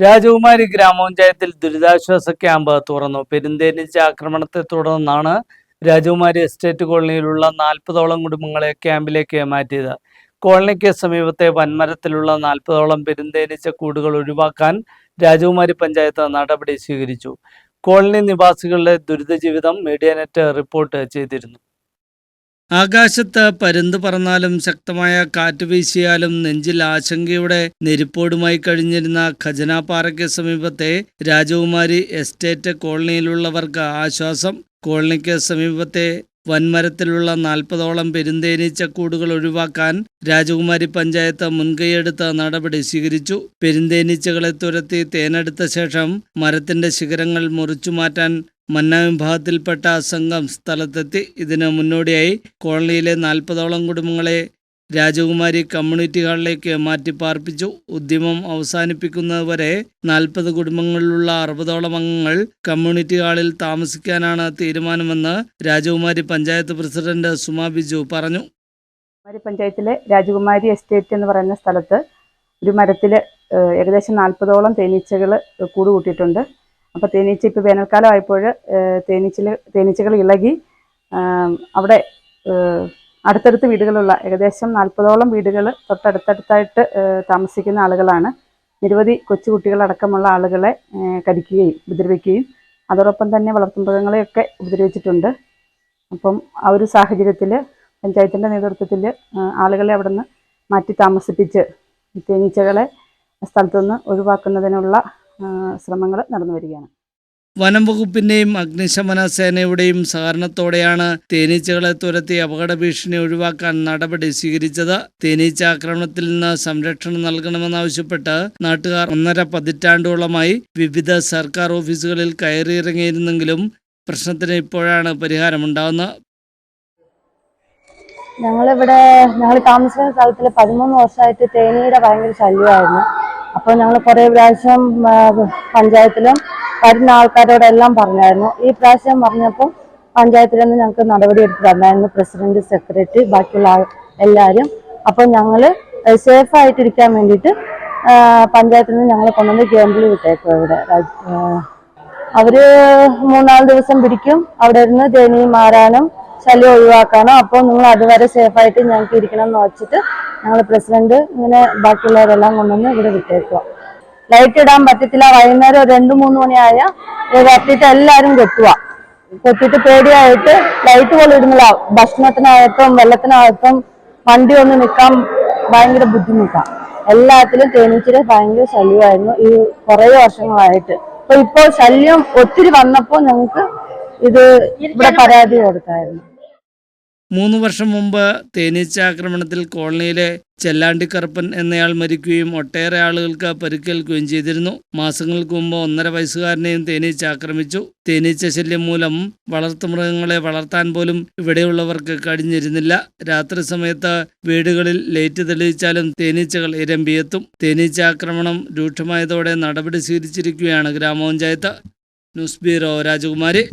രാജകുമാരി ഗ്രാമപഞ്ചായത്തിൽ ദുരിതാശ്വാസ ക്യാമ്പ് തുറന്നു. പെരുന്തേനീച്ച ആക്രമണത്തെ തുടർന്നാണ് രാജകുമാരി എസ്റ്റേറ്റ് കോളനിയിലുള്ള 40ഓളം കുടുംബങ്ങളെ ക്യാമ്പിലേക്ക് മാറ്റിയത്. കോളനിക്ക് സമീപത്തെ വൻമരത്തിലുള്ള 40ഓളം പെരുന്തേനീച്ച കൂടുകൾ ഒഴിവാക്കാൻ രാജകുമാരി പഞ്ചായത്ത് നടപടി സ്വീകരിച്ചു. കോളനി നിവാസികളുടെ ദുരിത ജീവിതം മീഡിയാനെറ്റ് റിപ്പോർട്ട് ചെയ്തിരുന്നു. ആകാശത്ത് പരുന്ത് പറന്നാലും ശക്തമായ കാറ്റ് വീശിയാലും നെഞ്ചിൽ ആശങ്കയുടെ നെരിപ്പോടുമായി കഴിഞ്ഞിരുന്ന ഖജനാപ്പാറയ്ക്ക് സമീപത്തെ രാജകുമാരി എസ്റ്റേറ്റ് കോളനിയിലുള്ളവർക്ക് ആശ്വാസം. കോളനിക്ക് സമീപത്തെ വൻമരത്തിലുള്ള 40ഓളം പെരുന്തേനീച്ചക്കൂടുകൾ ഒഴിവാക്കാൻ രാജകുമാരി പഞ്ചായത്ത് മുൻകൈയെടുത്ത് നടപടി സ്വീകരിച്ചു. പെരുന്തേനീച്ചകളെ തുരത്തി തേനെടുത്ത ശേഷം മരത്തിന്റെ ശിഖരങ്ങൾ മുറിച്ചുമാറ്റാൻ മന്ന വിഭാഗത്തിൽപ്പെട്ട സംഘം സ്ഥലത്തെത്തി. ഇതിന് മുന്നോടിയായി കോളനിയിലെ 40ഓളം കുടുംബങ്ങളെ രാജകുമാരി കമ്മ്യൂണിറ്റി ഹാളിലേക്ക് മാറ്റിപ്പാർപ്പിച്ചു. ഉദ്യമം അവസാനിപ്പിക്കുന്നതുവരെ 40 കുടുംബങ്ങളിലുള്ള 60ഓളം അംഗങ്ങൾ കമ്മ്യൂണിറ്റി ഹാളിൽ താമസിക്കാനാണ് തീരുമാനമെന്ന് രാജകുമാരി പഞ്ചായത്ത് പ്രസിഡന്റ് സുമ ബിജു പറഞ്ഞു. പഞ്ചായത്തിലെ രാജകുമാരി എസ്റ്റേറ്റ് എന്ന് പറയുന്ന സ്ഥലത്ത് ഒരു മരത്തിൽ ഏകദേശം 40ഓളം തേനീച്ചകൾ കൂടുകൂട്ടിയിട്ടുണ്ട്. അപ്പോൾ തേനീച്ച ഇപ്പോൾ വേനൽക്കാലം ആയപ്പോൾ തേനീച്ചകൾ ഇളകി അവിടെ അടുത്തടുത്ത് വീടുകളുള്ള ഏകദേശം 40ഓളം വീടുകൾ തൊട്ടടുത്തടുത്തായിട്ട് താമസിക്കുന്ന ആളുകളാണ്. നിരവധി കൊച്ചുകുട്ടികളടക്കമുള്ള ആളുകളെ കടിക്കുകയും ഉപദ്രവിക്കുകയും അതോടൊപ്പം തന്നെ വളർത്തുമൃഗങ്ങളെയൊക്കെ ഉപദ്രവിച്ചിട്ടുണ്ട്. അപ്പം ആ ഒരു സാഹചര്യത്തിൽ പഞ്ചായത്തിൻ്റെ നേതൃത്വത്തിൽ ആളുകളെ അവിടെ നിന്ന് മാറ്റി താമസിപ്പിച്ച് തേനീച്ചകളെ സ്ഥലത്തുനിന്ന് ഒഴിവാക്കുന്നതിനുള്ള ശ്രമങ്ങൾ നടന്നു വരികയാണ്. വനം വകുപ്പിന്റെയും അഗ്നിശമന സേനയുടെയും സഹകരണത്തോടെയാണ് തേനീച്ചകളെ തുരത്തി അപകട ഭീഷണി ഒഴിവാക്കാൻ നടപടി സ്വീകരിച്ചത്. തേനീച്ച ആക്രമണത്തിൽ നിന്ന് സംരക്ഷണം നൽകണമെന്നാവശ്യപ്പെട്ട് നാട്ടുകാർ 1.5 പതിറ്റാണ്ടോളമായി വിവിധ സർക്കാർ ഓഫീസുകളിൽ കയറിയിറങ്ങിയിരുന്നെങ്കിലും പ്രശ്നത്തിന് ഇപ്പോഴാണ് പരിഹാരമുണ്ടാകുന്നത്. ഞങ്ങൾ താമസിക്കുന്ന സ്ഥലത്തിൽ 13 വർഷമായിട്ട് തേനീയുടെ ഭയങ്കര ശല്യമായിരുന്നു. അപ്പോൾ ഞങ്ങൾ കുറേ പ്രാവശ്യം പഞ്ചായത്തിലും വരുന്ന ആൾക്കാരോടെല്ലാം പറഞ്ഞായിരുന്നു. ഈ പ്രാവശ്യം പറഞ്ഞപ്പോൾ പഞ്ചായത്തിൽ നിന്ന് ഞങ്ങൾക്ക് നടപടി എടുത്ത് തന്നായിരുന്നു പ്രസിഡന്റ്, സെക്രട്ടറി, ബാക്കിയുള്ള എല്ലാവരും. അപ്പോൾ ഞങ്ങൾ സേഫായിട്ടിരിക്കാൻ വേണ്ടിയിട്ട് പഞ്ചായത്തിൽ നിന്ന് ഞങ്ങളെ കൊണ്ടുവന്ന് ക്യാമ്പിൽ വിട്ടേക്കും. ഇവിടെ അവർ 3-4 ദിവസം പിടിക്കും അവിടെ ഇരുന്ന് തേനീ മാറാനും ശല്യം ഒഴിവാക്കാനോ. അപ്പോൾ നിങ്ങൾ അതുവരെ സേഫായിട്ട് ഞങ്ങൾക്ക് ഇരിക്കണം എന്ന് വെച്ചിട്ട് ഞങ്ങൾ പ്രസിഡന്റ് ഇങ്ങനെ ബാക്കിയുള്ളവരെല്ലാം കൊണ്ടുവന്ന് ഇവിടെ വിട്ടേക്കുക. ലൈറ്റ് ഇടാൻ പറ്റത്തില്ല. വൈകുന്നേരം 2-3 മണിയായ കത്തിയിട്ട് എല്ലാവരും കൊത്തിയിട്ട് പേടിയായിട്ട് ലൈറ്റ് പോലും ഇടുന്നില്ല. ഭക്ഷണത്തിനകത്തും വെള്ളത്തിനകത്തും വണ്ടി ഒന്ന് നിൽക്കാൻ ഭയങ്കര ബുദ്ധിമുട്ടാണ്. എല്ലാത്തിലും തേനീച്ചയുടെ ഭയങ്കര ശല്യമായിരുന്നു ഈ കുറേ വർഷങ്ങളായിട്ട്. അപ്പൊ ഇപ്പോൾ ശല്യം ഒത്തിരി വന്നപ്പോൾ ഞങ്ങൾക്ക് ഇവിടെ പരാതി കൊടുത്തായിരുന്നു. 3 വർഷം മുമ്പ് തേനീച്ച ആക്രമണത്തിൽ കോളനിയിലെ ചെല്ലാണ്ടിക്കറുപ്പൻ എന്നയാൾ മരിക്കുകയും ഒട്ടേറെ ആളുകൾക്ക് പരിക്കേൽക്കുകയും ചെയ്തിരുന്നു. മാസങ്ങൾക്ക് മുമ്പ് 1.5 വയസ്സുകാരനെയും തേനീച്ച ആക്രമിച്ചു. തേനീച്ച ശല്യം മൂലം വളർത്തുമൃഗങ്ങളെ വളർത്താൻ പോലും ഇവിടെയുള്ളവർക്ക് കഴിഞ്ഞിരുന്നില്ല. രാത്രി സമയത്ത് വീടുകളിൽ ലൈറ്റ് തെളിയിച്ചാലും തേനീച്ചകൾ ഇരമ്പിയെത്തും. തേനീച്ച ആക്രമണം രൂക്ഷമായതോടെ നടപടി സ്വീകരിച്ചിരിക്കുകയാണ് ഗ്രാമപഞ്ചായത്ത്. ന്യൂസ് ബ്യൂറോ, രാജകുമാരി.